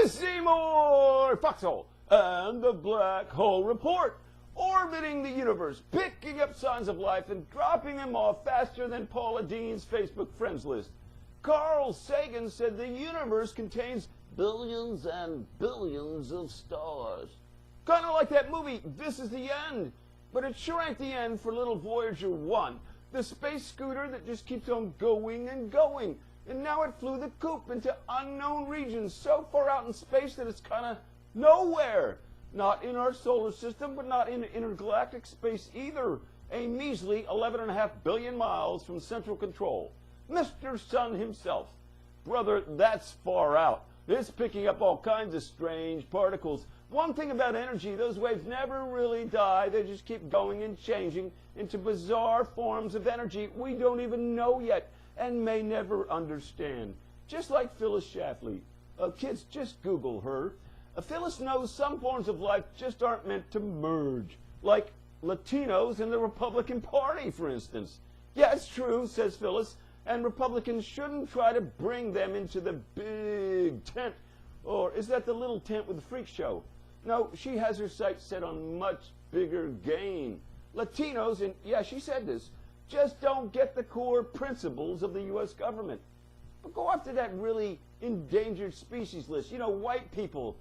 is Seymore Foxhole and the Black Hole Report, orbiting the universe, picking up signs of life and dropping them off faster than Paula Dean's Facebook friends list. Carl Sagan said the universe contains billions and billions of stars. Kind of like that movie, This Is the End. But it sure ain't the end for little Voyager 1, the space scooter that just keeps on going and going. And now it flew the coop into unknown regions so far out in space that it's kind of nowhere. Not in our solar system, but not in intergalactic space either. A measly 11.5 billion miles from central control. Mr. Sun himself. Brother, that's far out. It's picking up all kinds of strange particles. One thing about energy, those waves never really die. They just keep going and changing into bizarre forms of energy we don't even know yet and may never understand. Just like Phyllis Schlafly. Kids, just Google her. Phyllis knows some forms of life just aren't meant to merge. Like Latinos in the Republican Party, for instance. Yeah, it's true, says Phyllis, and Republicans shouldn't try to bring them into the big tent. Or is that the little tent with the freak show? No, she has her sights set on much bigger game. Latinos, and yeah, she said this, just don't get the core principles of the U.S. government. But go after that really endangered species list. You know, white people.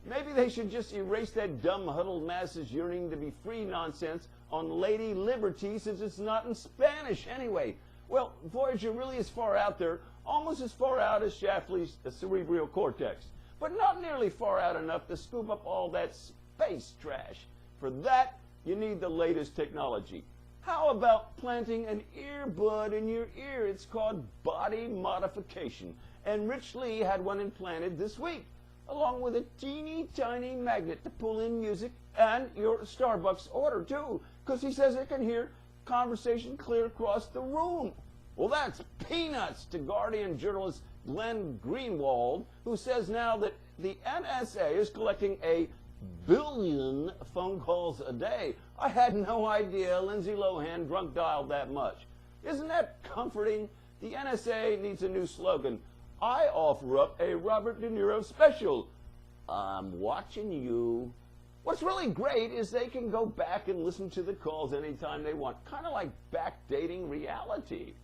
Maybe they should just erase that dumb huddled masses yearning to be free nonsense on Lady Liberty, since it's not in Spanish anyway. Well, Voyager really is far out there, almost as far out as Schlafly's cerebral cortex, but not nearly far out enough to scoop up all that space trash. For that, you need the latest technology. How about planting an earbud in your ear? It's called body modification, and Rich Lee had one implanted this week, along with a teeny tiny magnet to pull in music and your Starbucks order too, because he says it can hear conversation clear across the room. Well, that's peanuts to Guardian journalist Glenn Greenwald, who says now that the NSA is collecting 1 billion phone calls a day. I had no idea Lindsay Lohan drunk dialed that much. Isn't that comforting? The NSA needs a new slogan. I offer up a Robert De Niro special. I'm watching you. What's really great is they can go back and listen to the calls anytime they want, kind of like backdating reality,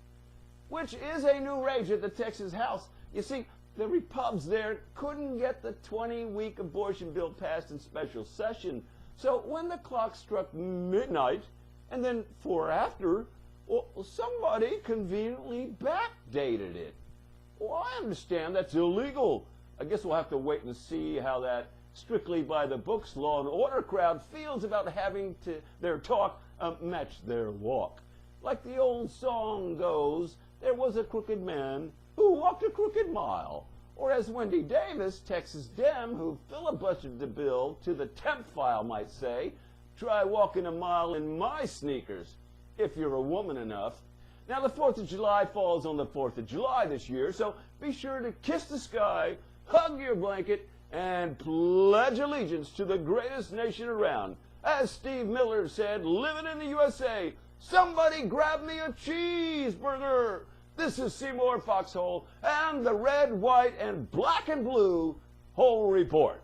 which is a new rage at the Texas House. You see, the Repubs there couldn't get the 20-week abortion bill passed in special session. So when the clock struck midnight, and then 4 after, well, somebody conveniently backdated it. Well, I understand that's illegal. I guess we'll have to wait and see how that strictly by the books law and order crowd feels about having to their talk match their walk. Like the old song goes, there was a crooked man who walked a crooked mile. Or as Wendy Davis, Texas Dem, who filibustered the bill to the temp file might say, try walking a mile in my sneakers, if you're a woman enough. Now, the 4th of July falls on the 4th of July this year, so be sure to kiss the sky, hug your blanket, and pledge allegiance to the greatest nation around. As Steve Miller said, living in the USA, somebody grab me a cheeseburger. This is Seymore Foxhole and the red, white, and black and blue Hole Report.